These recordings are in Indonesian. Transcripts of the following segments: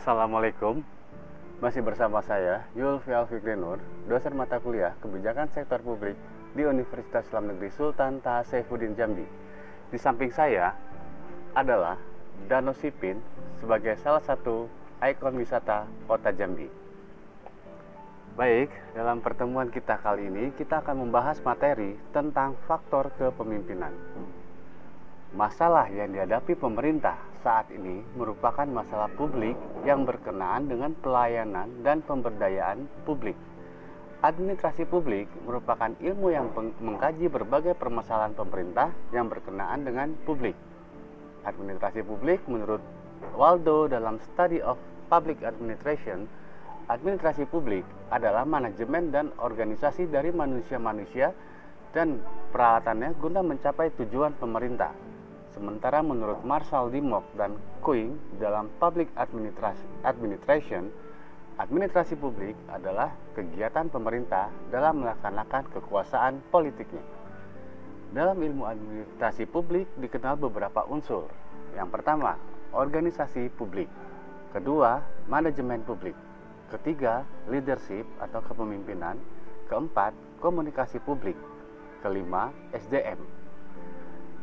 Assalamualaikum. Masih bersama saya, Yulfi Alfikrinur, dosen mata kuliah Kebijakan Sektor Publik di Universitas Islam Negeri Sultan Taha Saifuddin Jambi. Di samping saya adalah Danau Sipin sebagai salah satu ikon wisata Kota Jambi. Baik, dalam pertemuan kita kali ini kita akan membahas materi tentang faktor kepemimpinan. Masalah yang dihadapi pemerintah saat ini merupakan masalah publik yang berkenaan dengan pelayanan dan pemberdayaan publik. Administrasi publik merupakan ilmu yang mengkaji berbagai permasalahan pemerintah yang berkenaan dengan publik. Administrasi publik menurut Waldo dalam Study of Public Administration, administrasi publik adalah manajemen dan organisasi dari manusia-manusia dan peralatannya guna mencapai tujuan pemerintah. Sementara menurut Marshall Dimmock dan Kuing dalam Public Administration, administrasi publik adalah kegiatan pemerintah dalam melaksanakan kekuasaan politiknya. Dalam ilmu administrasi publik dikenal beberapa unsur. Yang pertama, organisasi publik. Kedua, manajemen publik. Ketiga, leadership atau kepemimpinan. Keempat, komunikasi publik. Kelima, SDM.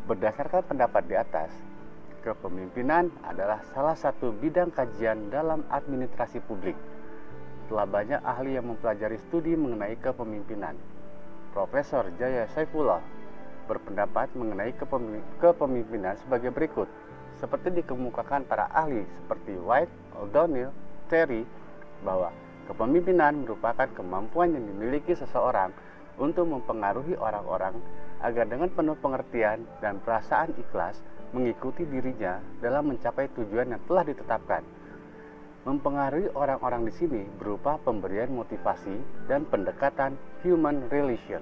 Berdasarkan pendapat di atas, kepemimpinan adalah salah satu bidang kajian dalam administrasi publik. Telah banyak ahli yang mempelajari studi mengenai kepemimpinan. Profesor Jaya Saifullah berpendapat mengenai kepemimpinan sebagai berikut. Seperti dikemukakan para ahli seperti White, O'Donnell, Terry, bahwa kepemimpinan merupakan kemampuan yang dimiliki seseorang untuk mempengaruhi orang-orang agar dengan penuh pengertian dan perasaan ikhlas mengikuti dirinya dalam mencapai tujuan yang telah ditetapkan. Mempengaruhi orang-orang di sini berupa pemberian motivasi dan pendekatan human relation.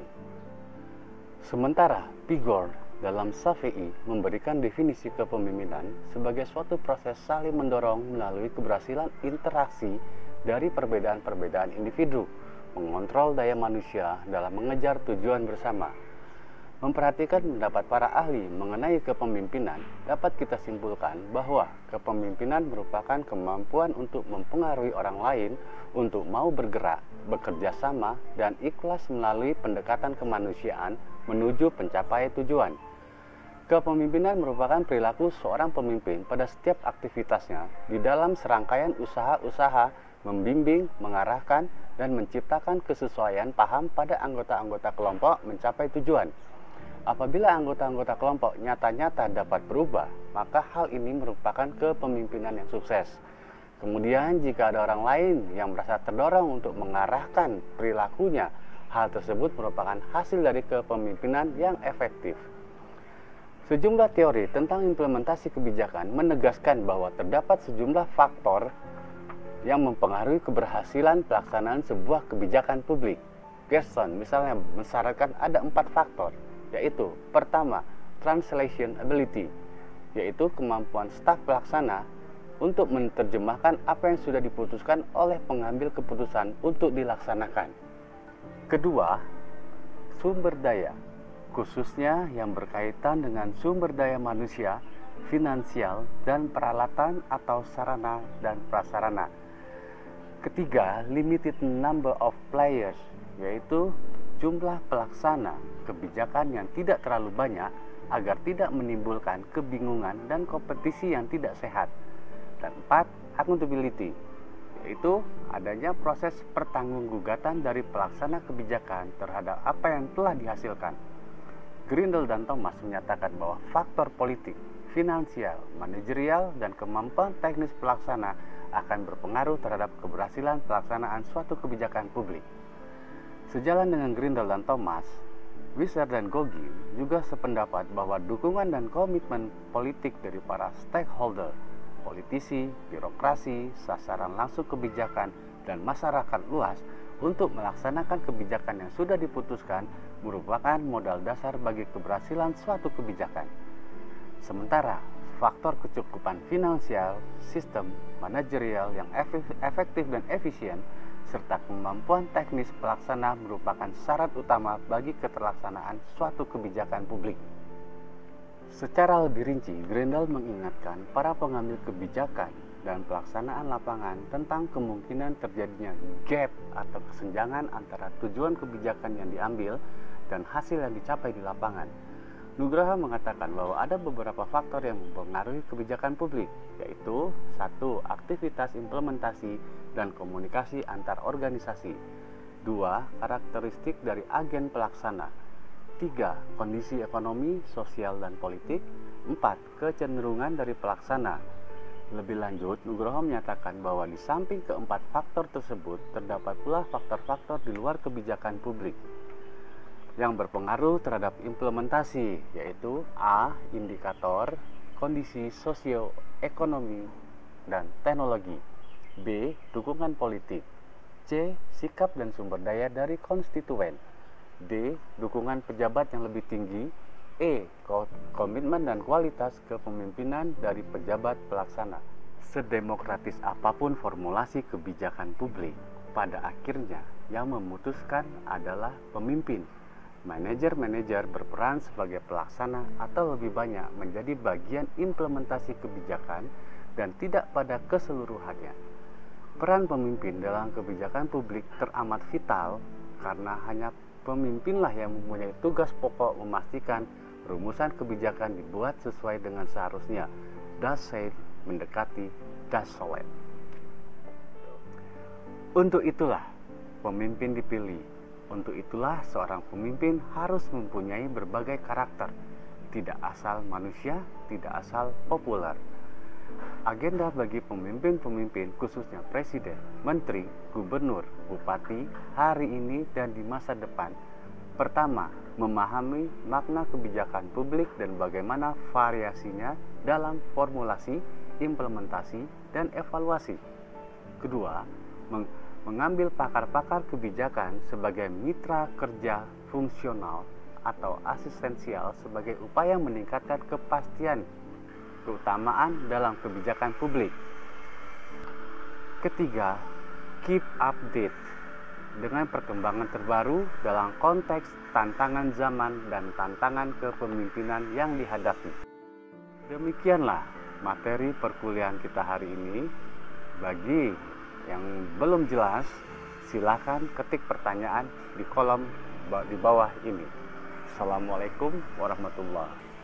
Sementara Pigor dalam Safei memberikan definisi kepemimpinan sebagai suatu proses saling mendorong melalui keberhasilan interaksi dari perbedaan-perbedaan individu, mengontrol daya manusia dalam mengejar tujuan bersama. Memperhatikan pendapat para ahli mengenai kepemimpinan, dapat kita simpulkan bahwa kepemimpinan merupakan kemampuan untuk mempengaruhi orang lain untuk mau bergerak, bekerja sama, dan ikhlas melalui pendekatan kemanusiaan menuju pencapaian tujuan. Kepemimpinan merupakan perilaku seorang pemimpin pada setiap aktivitasnya di dalam serangkaian usaha-usaha membimbing, mengarahkan, dan menciptakan kesesuaian paham pada anggota-anggota kelompok mencapai tujuan. Apabila anggota-anggota kelompok nyata-nyata dapat berubah, maka hal ini merupakan kepemimpinan yang sukses. Kemudian jika ada orang lain yang merasa terdorong untuk mengarahkan perilakunya, hal tersebut merupakan hasil dari kepemimpinan yang efektif. Sejumlah teori tentang implementasi kebijakan menegaskan bahwa terdapat sejumlah faktor yang mempengaruhi keberhasilan pelaksanaan sebuah kebijakan publik. Gerson misalnya mensyaratkan ada 4 faktor, yaitu pertama, translation ability, yaitu kemampuan staf pelaksana untuk menerjemahkan apa yang sudah diputuskan oleh pengambil keputusan untuk dilaksanakan. Kedua, sumber daya, khususnya yang berkaitan dengan sumber daya manusia, finansial, dan peralatan atau sarana dan prasarana. Ketiga, limited number of players, yaitu jumlah pelaksana kebijakan yang tidak terlalu banyak agar tidak menimbulkan kebingungan dan kompetisi yang tidak sehat. Dan 4, accountability, yaitu adanya proses pertanggunggugatan dari pelaksana kebijakan terhadap apa yang telah dihasilkan. Grindel dan Thomas menyatakan bahwa faktor politik, finansial, manajerial, dan kemampuan teknis pelaksana akan berpengaruh terhadap keberhasilan pelaksanaan suatu kebijakan publik. Sejalan dengan Grindel dan Thomas, Wieser dan Gogin juga sependapat bahwa dukungan dan komitmen politik dari para stakeholder, politisi, birokrasi, sasaran langsung kebijakan, dan masyarakat luas untuk melaksanakan kebijakan yang sudah diputuskan merupakan modal dasar bagi keberhasilan suatu kebijakan. Sementara faktor kecukupan finansial, sistem manajerial yang efektif dan efisien, serta kemampuan teknis pelaksana merupakan syarat utama bagi keterlaksanaan suatu kebijakan publik. Secara lebih rinci, Grindel mengingatkan para pengambil kebijakan dan pelaksanaan lapangan tentang kemungkinan terjadinya gap atau kesenjangan antara tujuan kebijakan yang diambil dan hasil yang dicapai di lapangan. Nugraha mengatakan bahwa ada beberapa faktor yang mempengaruhi kebijakan publik, yaitu 1. Aktivitas implementasi dan komunikasi antar organisasi. 2. Karakteristik dari agen pelaksana. 3. Kondisi ekonomi, sosial, dan politik. 4. Kecenderungan dari pelaksana. Lebih lanjut, Nugroho menyatakan bahwa di samping keempat faktor tersebut, terdapat pula faktor-faktor di luar kebijakan publik yang berpengaruh terhadap implementasi, yaitu A. Indikator, kondisi sosioekonomi, dan teknologi. B. Dukungan politik. C. Sikap dan sumber daya dari konstituen. D. Dukungan pejabat yang lebih tinggi. E. Komitmen dan kualitas kepemimpinan dari pejabat pelaksana. Sedemokratis apapun formulasi kebijakan publik, pada akhirnya yang memutuskan adalah pemimpin. Manajer-manajer berperan sebagai pelaksana atau lebih banyak menjadi bagian implementasi kebijakan dan tidak pada keseluruhannya. Peran pemimpin dalam kebijakan publik teramat vital karena hanya pemimpinlah yang mempunyai tugas pokok memastikan rumusan kebijakan dibuat sesuai dengan seharusnya. Das Sein mendekati Das Sollen. Untuk itulah pemimpin dipilih. Untuk itulah seorang pemimpin harus mempunyai berbagai karakter. Tidak asal manusia, tidak asal populer. Agenda bagi pemimpin-pemimpin khususnya presiden, menteri, gubernur, bupati hari ini dan di masa depan. Pertama, memahami makna kebijakan publik dan bagaimana variasinya dalam formulasi, implementasi, dan evaluasi. Kedua, mengambil pakar-pakar kebijakan sebagai mitra kerja fungsional atau asistensial sebagai upaya meningkatkan kepastian keutamaan dalam kebijakan publik. Ketiga, keep update dengan perkembangan terbaru dalam konteks tantangan zaman dan tantangan kepemimpinan yang dihadapi. Demikianlah materi perkuliahan kita hari ini. Bagi yang belum jelas, silakan ketik pertanyaan di kolom di bawah ini. Assalamualaikum warahmatullahi wabarakatuh.